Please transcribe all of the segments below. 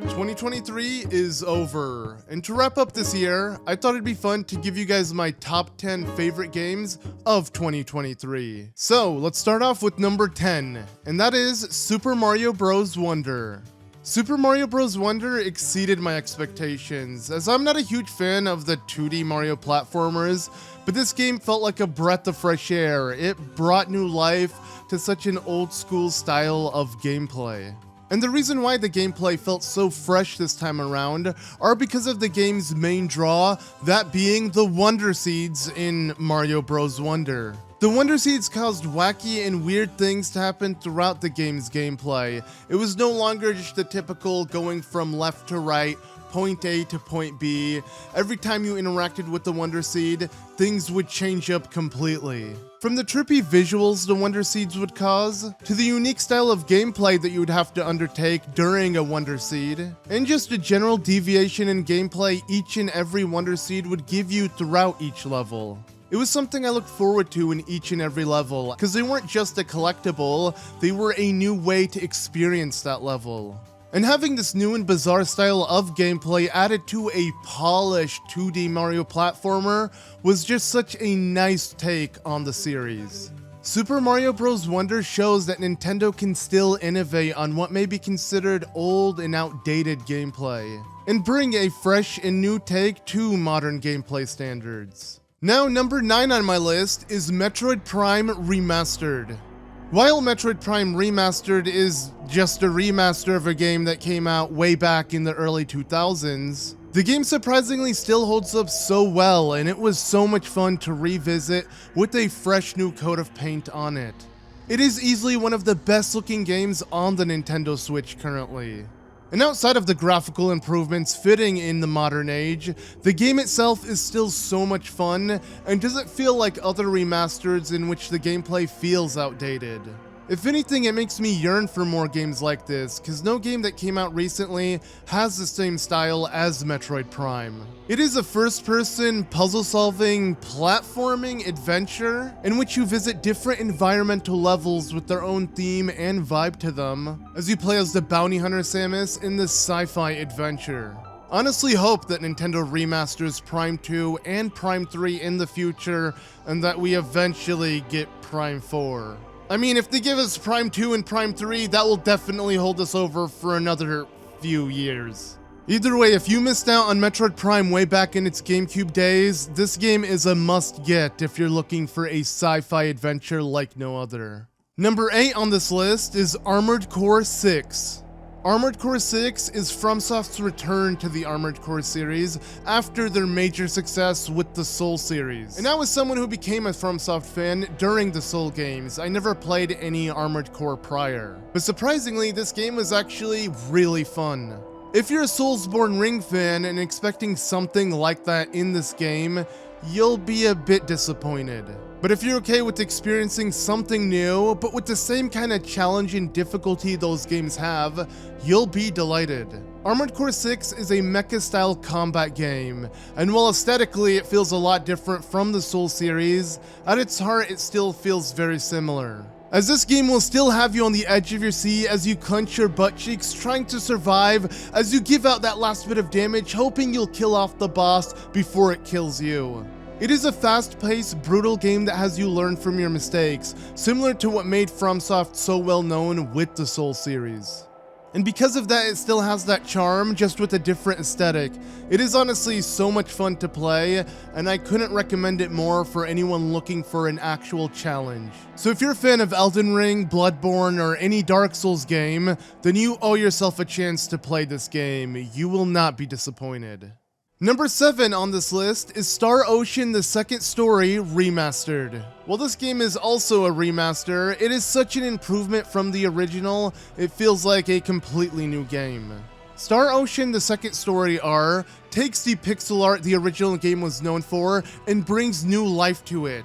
2023 is over, and to wrap up this year, I thought it'd be fun to give you guys my top 10 favorite games of 2023. So let's start off with number 10, and that is Super Mario Bros. Wonder. Super Mario Bros. Wonder exceeded my expectations, as I'm not a huge fan of the 2D Mario platformers, but this game felt like a breath of fresh air. It brought new life to such an old school style of gameplay. And the reason why the gameplay felt so fresh this time around are because of the game's main draw, that being the Wonder Seeds in Mario Bros. Wonder. The Wonder Seeds caused wacky and weird things to happen throughout the game's gameplay. It was no longer just the typical going from left to right, point A to point B. Every time you interacted with the Wonder Seed, things would change up completely. From the trippy visuals the Wonder Seeds would cause, to the unique style of gameplay that you would have to undertake during a Wonder Seed, and just a general deviation in gameplay each and every Wonder Seed would give you throughout each level. It was something I looked forward to in each and every level, because they weren't just a collectible, they were a new way to experience that level. And having this new and bizarre style of gameplay added to a polished 2D Mario platformer was just such a nice take on the series. Super Mario Bros. Wonder shows that Nintendo can still innovate on what may be considered old and outdated gameplay, and bring a fresh and new take to modern gameplay standards. Now, number 9 on my list is Metroid Prime Remastered. While Metroid Prime Remastered is just a remaster of a game that came out way back in the early 2000s, the game surprisingly still holds up so well, and it was so much fun to revisit with a fresh new coat of paint on it. It is easily one of the best looking games on the Nintendo Switch currently. And outside of the graphical improvements fitting in the modern age, the game itself is still so much fun and doesn't feel like other remasters in which the gameplay feels outdated. If anything, it makes me yearn for more games like this, cause no game that came out recently has the same style as Metroid Prime. It is a first-person, puzzle-solving, platforming adventure in which you visit different environmental levels with their own theme and vibe to them, as you play as the bounty hunter Samus in this sci-fi adventure. Honestly hope that Nintendo remasters Prime 2 and Prime 3 in the future, and that we eventually get Prime 4. I mean, if they give us Prime 2 and Prime 3, that will definitely hold us over for another few years. Either way, if you missed out on Metroid Prime way back in its GameCube days, this game is a must-get if you're looking for a sci-fi adventure like no other. Number 8 on this list is Armored Core 6. Armored Core 6 is FromSoft's return to the Armored Core series after their major success with the Soul series. And now, as someone who became a FromSoft fan during the Soul games, I never played any Armored Core prior. But surprisingly, this game was actually really fun. If you're a Soulsborne Ring fan and expecting something like that in this game, you'll be a bit disappointed. But if you're okay with experiencing something new, but with the same kind of challenge and difficulty those games have, you'll be delighted. Armored Core 6 is a mecha-style combat game, and while aesthetically it feels a lot different from the Soul series, at its heart it still feels very similar. As this game will still have you on the edge of your seat as you clench your butt cheeks trying to survive as you give out that last bit of damage, hoping you'll kill off the boss before it kills you. It is a fast-paced, brutal game that has you learn from your mistakes, similar to what made FromSoft so well known with the Soul series. And because of that, it still has that charm, just with a different aesthetic. It is honestly so much fun to play, and I couldn't recommend it more for anyone looking for an actual challenge. So if you're a fan of Elden Ring, Bloodborne, or any Dark Souls game, then you owe yourself a chance to play this game. You will not be disappointed. Number 7 on this list is Star Ocean: The Second Story Remastered. While this game is also a remaster, it is such an improvement from the original, it feels like a completely new game. Star Ocean: The Second Story R takes the pixel art the original game was known for and brings new life to it.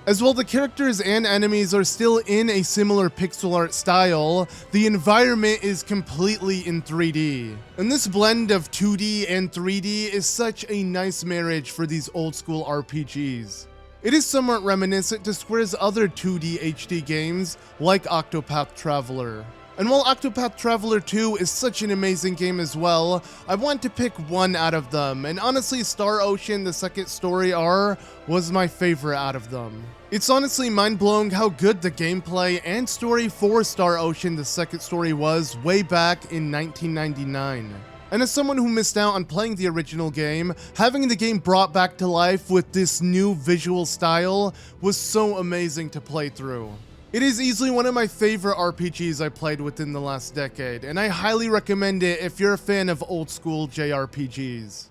As while the characters and enemies are still in a similar pixel art style, the environment is completely in 3D. And this blend of 2D and 3D is such a nice marriage for these old school RPGs. It is somewhat reminiscent to Square's other 2D HD games like Octopath Traveler. And while Octopath Traveler 2 is such an amazing game as well, I want to pick one out of them, and honestly Star Ocean, the second story R, was my favorite out of them. It's honestly mind-blowing how good the gameplay and story for Star Ocean, the second story, was way back in 1999. And as someone who missed out on playing the original game, having the game brought back to life with this new visual style was so amazing to play through. It is easily one of my favorite RPGs I played within the last decade, and I highly recommend it if you're a fan of old school JRPGs.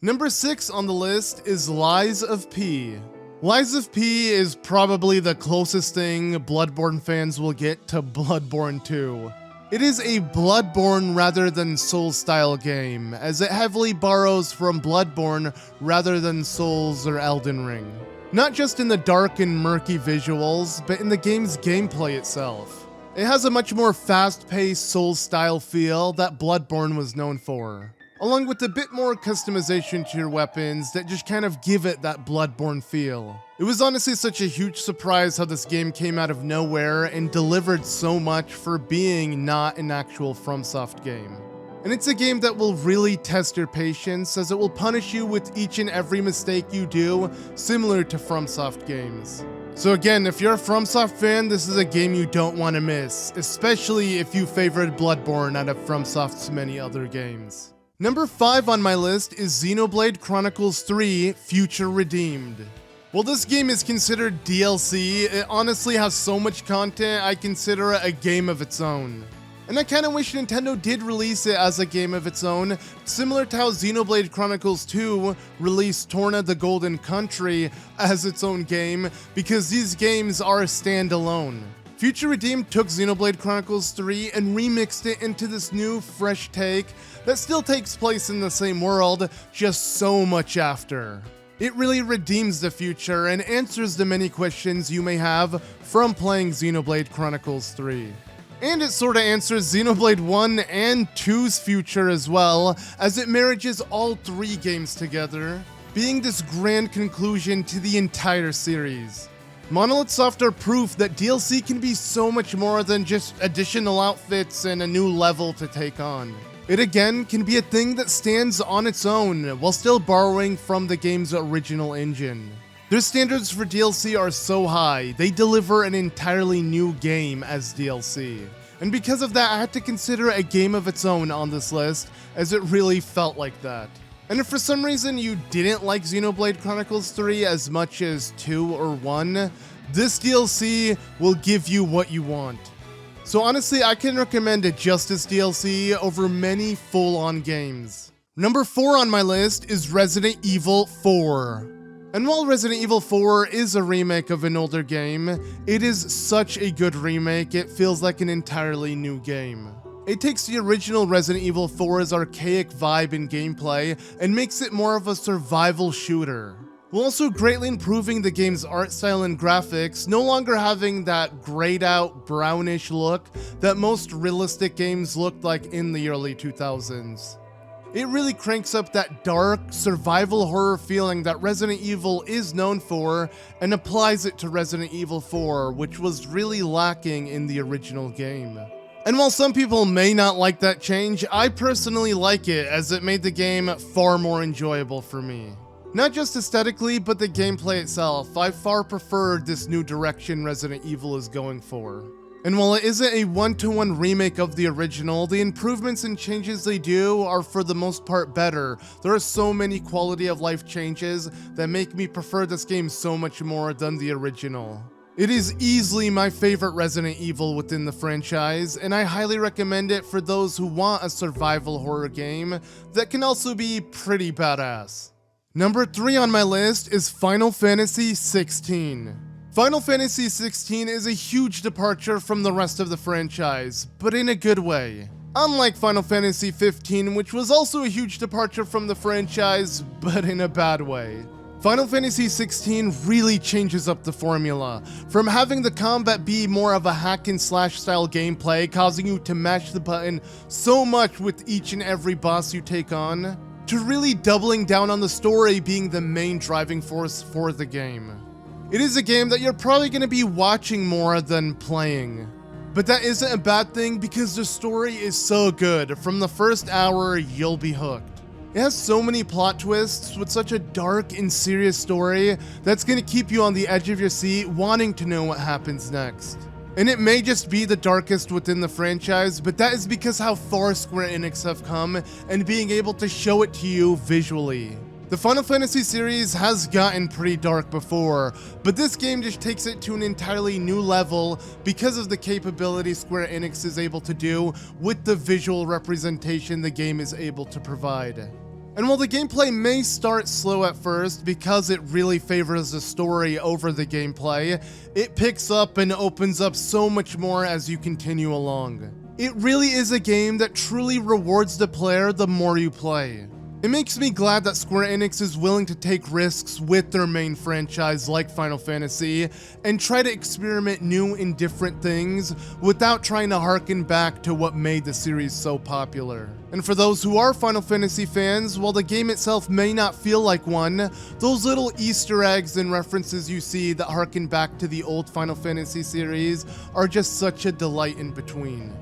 Number 6 on the list is Lies of P. Lies of P is probably the closest thing Bloodborne fans will get to Bloodborne 2. It is a Bloodborne rather than Souls-style game, as it heavily borrows from Bloodborne rather than Souls or Elden Ring. Not just in the dark and murky visuals, but in the game's gameplay itself. It has a much more fast-paced Souls-style feel that Bloodborne was known for, along with a bit more customization to your weapons that just kind of give it that Bloodborne feel. It was honestly such a huge surprise how this game came out of nowhere and delivered so much for being not an actual FromSoft game. And it's a game that will really test your patience, as it will punish you with each and every mistake you do, similar to FromSoft games. So again, if you're a FromSoft fan, this is a game you don't want to miss, especially if you favored Bloodborne out of FromSoft's many other games. Number 5 on my list is Xenoblade Chronicles 3: Future Redeemed. While this game is considered DLC, it honestly has so much content I consider it a game of its own. And I kinda wish Nintendo did release it as a game of its own, similar to how Xenoblade Chronicles 2 released Torna the Golden Country as its own game, because these games are standalone. Future Redeemed took Xenoblade Chronicles 3 and remixed it into this new, fresh take that still takes place in the same world, just so much after. It really redeems the future and answers the many questions you may have from playing Xenoblade Chronicles 3. And it sorta answers Xenoblade 1 and 2's future as well, as it marriages all 3 games together, being this grand conclusion to the entire series. Monolith Soft are proof that DLC can be so much more than just additional outfits and a new level to take on. It again can be a thing that stands on its own, while still borrowing from the game's original engine. Their standards for DLC are so high, they deliver an entirely new game as DLC. And because of that, I had to consider it a game of its own on this list, as it really felt like that. And if for some reason you didn't like Xenoblade Chronicles 3 as much as 2 or 1, this DLC will give you what you want. So honestly, I can recommend a Justice DLC over many full-on games. Number 4 on my list is Resident Evil 4. And while Resident Evil 4 is a remake of an older game, it is such a good remake, it feels like an entirely new game. It takes the original Resident Evil 4's archaic vibe and gameplay and makes it more of a survival shooter, while also greatly improving the game's art style and graphics, no longer having that grayed out brownish look that most realistic games looked like in the early 2000s. It really cranks up that dark, survival horror feeling that Resident Evil is known for and applies it to Resident Evil 4, which was really lacking in the original game. And while some people may not like that change, I personally like it, as it made the game far more enjoyable for me. Not just aesthetically, but the gameplay itself. I far preferred this new direction Resident Evil is going for. And while it isn't a one-to-one remake of the original, the improvements and changes they do are for the most part better. There are so many quality of life changes that make me prefer this game so much more than the original. It is easily my favorite Resident Evil within the franchise, and I highly recommend it for those who want a survival horror game that can also be pretty badass. Number 3 on my list is Final Fantasy XVI. Final Fantasy XVI is a huge departure from the rest of the franchise, but in a good way. Unlike Final Fantasy XV, which was also a huge departure from the franchise, but in a bad way. Final Fantasy XVI really changes up the formula, from having the combat be more of a hack and slash style gameplay, causing you to mash the button so much with each and every boss you take on, to really doubling down on the story being the main driving force for the game. It is a game that you're probably going to be watching more than playing. But that isn't a bad thing because the story is so good. From the first hour, you'll be hooked. It has so many plot twists with such a dark and serious story that's gonna keep you on the edge of your seat wanting to know what happens next. And it may just be the darkest within the franchise, but that is because how far Square Enix have come and being able to show it to you visually. The Final Fantasy series has gotten pretty dark before, but this game just takes it to an entirely new level because of the capability Square Enix is able to do with the visual representation the game is able to provide. And while the gameplay may start slow at first because it really favors the story over the gameplay, it picks up and opens up so much more as you continue along. It really is a game that truly rewards the player the more you play. It makes me glad that Square Enix is willing to take risks with their main franchise like Final Fantasy and try to experiment new and different things without trying to harken back to what made the series so popular. And for those who are Final Fantasy fans, while the game itself may not feel like one, those little Easter eggs and references you see that harken back to the old Final Fantasy series are just such a delight in between.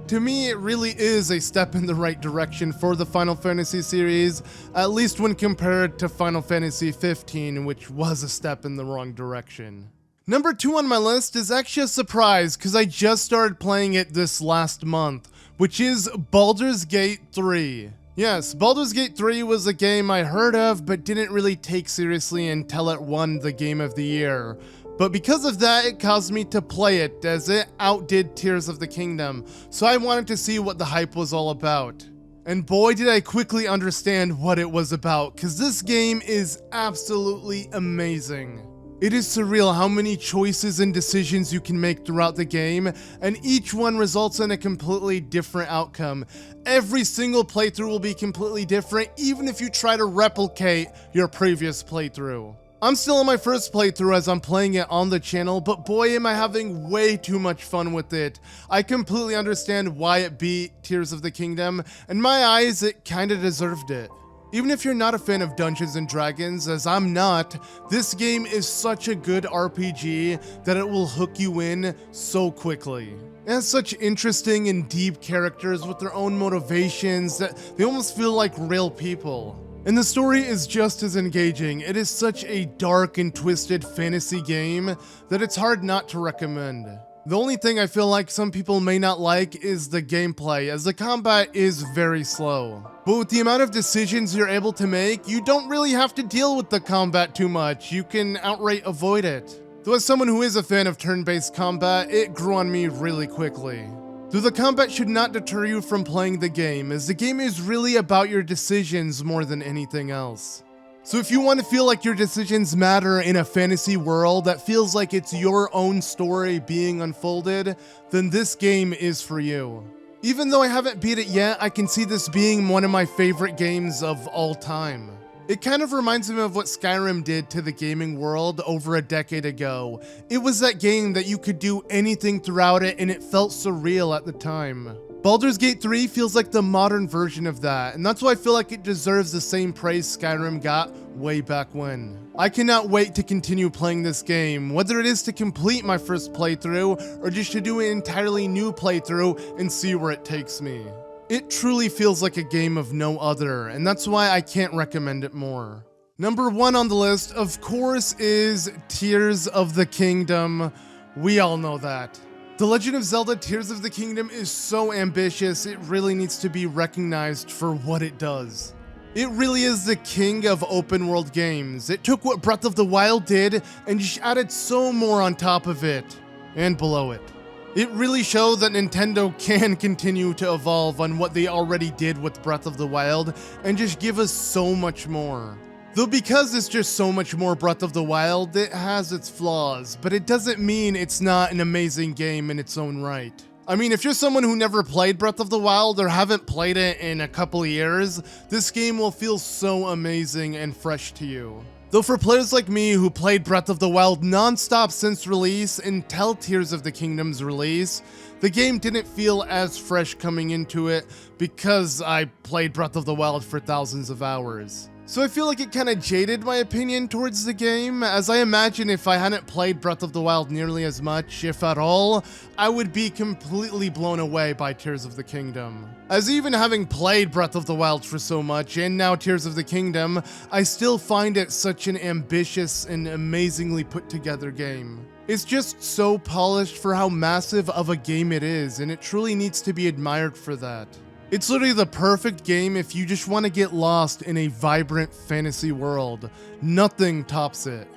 To me, it really is a step in the right direction for the Final Fantasy series, at least when compared to Final Fantasy 15, which was a step in the wrong direction. Number 2 on my list is actually a surprise because I just started playing it this last month, which is Baldurs Gate 3. Yes, Baldur's Gate 3 was a game I heard of but didn't really take seriously until it won the Game of the Year. But because of that, it caused me to play it as it outdid Tears of the Kingdom, so I wanted to see what the hype was all about. And boy did I quickly understand what it was about, cause this game is absolutely amazing. It is surreal how many choices and decisions you can make throughout the game, and each one results in a completely different outcome. Every single playthrough will be completely different, even if you try to replicate your previous playthrough. I'm still on my first playthrough as I'm playing it on the channel, but boy am I having way too much fun with it. I completely understand why it beat Tears of the Kingdom, and in my eyes, it kinda deserved it. Even if you're not a fan of Dungeons & Dragons, as I'm not, this game is such a good RPG that it will hook you in so quickly. It has such interesting and deep characters with their own motivations that they almost feel like real people. And the story is just as engaging. It is such a dark and twisted fantasy game that it's hard not to recommend. The only thing I feel like some people may not like is the gameplay, as the combat is very slow. But with the amount of decisions you're able to make, you don't really have to deal with the combat too much. You can outright avoid it. Though as someone who is a fan of turn-based combat, it grew on me really quickly. Though the combat should not deter you from playing the game, as the game is really about your decisions more than anything else. So if you want to feel like your decisions matter in a fantasy world that feels like it's your own story being unfolded, then this game is for you. Even though I haven't beat it yet, I can see this being one of my favorite games of all time. It kind of reminds me of what Skyrim did to the gaming world over a decade ago. It was that game that you could do anything throughout it and it felt surreal at the time. Baldur's Gate 3 feels like the modern version of that, and that's why I feel like it deserves the same praise Skyrim got way back when. I cannot wait to continue playing this game, whether it is to complete my first playthrough or just to do an entirely new playthrough and see where it takes me. It truly feels like a game of no other, and that's why I can't recommend it more. Number 1 on the list, of course, is Tears of the Kingdom. We all know that. The Legend of Zelda Tears of the Kingdom is so ambitious, it really needs to be recognized for what it does. It really is the king of open world games. It took what Breath of the Wild did and just added so more on top of it, and below it. It really showed that Nintendo can continue to evolve on what they already did with Breath of the Wild and just give us so much more. Though because it's just so much more Breath of the Wild, it has its flaws, but it doesn't mean it's not an amazing game in its own right. I mean, if you're someone who never played Breath of the Wild or haven't played it in a couple of years, this game will feel so amazing and fresh to you. Though for players like me who played Breath of the Wild non-stop since release until Tears of the Kingdom's release, the game didn't feel as fresh coming into it because I played Breath of the Wild for thousands of hours. So I feel like it kind of jaded my opinion towards the game, as I imagine if I hadn't played Breath of the Wild nearly as much, if at all, I would be completely blown away by Tears of the Kingdom. As even having played Breath of the Wild for so much, and now Tears of the Kingdom, I still find it such an ambitious and amazingly put together game. It's just so polished for how massive of a game it is, and it truly needs to be admired for that. It's literally the perfect game if you just want to get lost in a vibrant fantasy world. Nothing tops it.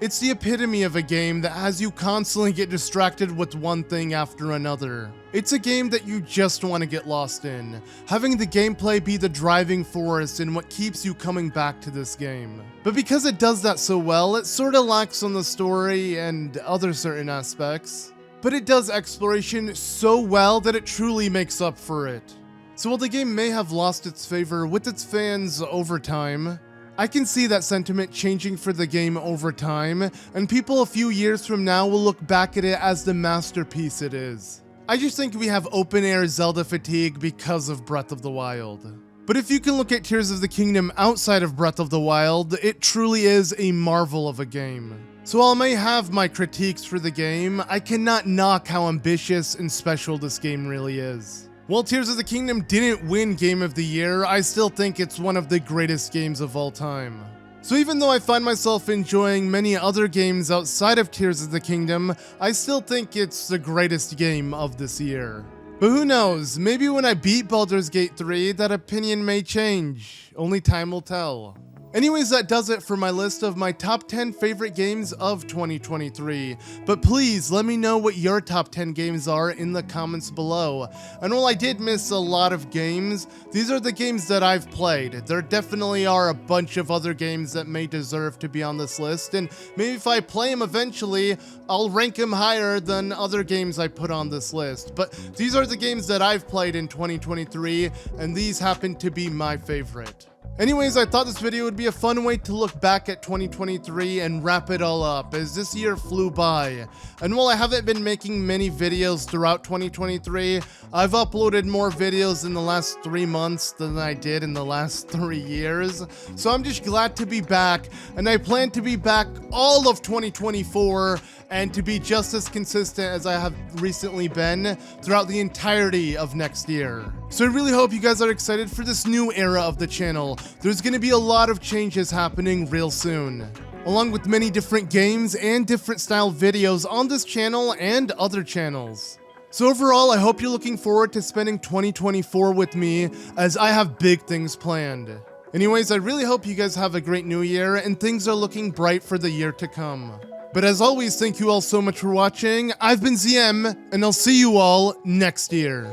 It's the epitome of a game that has you constantly get distracted with one thing after another. It's a game that you just want to get lost in, having the gameplay be the driving force and what keeps you coming back to this game. But because it does that so well, it sort of lacks on the story and other certain aspects. But it does exploration so well that it truly makes up for it. So while the game may have lost its favor with its fans over time, I can see that sentiment changing for the game over time, and people a few years from now will look back at it as the masterpiece it is. I just think we have open-air Zelda fatigue because of Breath of the Wild. But if you can look at Tears of the Kingdom outside of Breath of the Wild, it truly is a marvel of a game. So while I may have my critiques for the game, I cannot knock how ambitious and special this game really is. While Tears of the Kingdom didn't win Game of the Year, I still think it's one of the greatest games of all time. So even though I find myself enjoying many other games outside of Tears of the Kingdom, I still think it's the greatest game of this year. But who knows, maybe when I beat Baldurs Gate 3, that opinion may change. Only time will tell. Anyways, that does it for my list of my top 10 favorite games of 2023. But please let me know what your top 10 games are in the comments below. And while I did miss a lot of games, these are the games that I've played. There definitely are a bunch of other games that may deserve to be on this list, and maybe if I play them eventually, I'll rank them higher than other games I put on this list. But these are the games that I've played in 2023, and these happen to be my favorite. Anyways, I thought this video would be a fun way to look back at 2023 and wrap it all up, as this year flew by. And while I haven't been making many videos throughout 2023, I've uploaded more videos in the last 3 months than I did in the last 3 years. So I'm just glad to be back, and I plan to be back all of 2024 and to be just as consistent as I have recently been throughout the entirety of next year. So I really hope you guys are excited for this new era of the channel. There's going to be a lot of changes happening real soon, along with many different games and different style videos on this channel and other channels. So overall, I hope you're looking forward to spending 2024 with me, as I have big things planned. Anyways, I really hope you guys have a great new year and things are looking bright for the year to come. But as always, thank you all so much for watching. I've been ZM, and I'll see you all next year.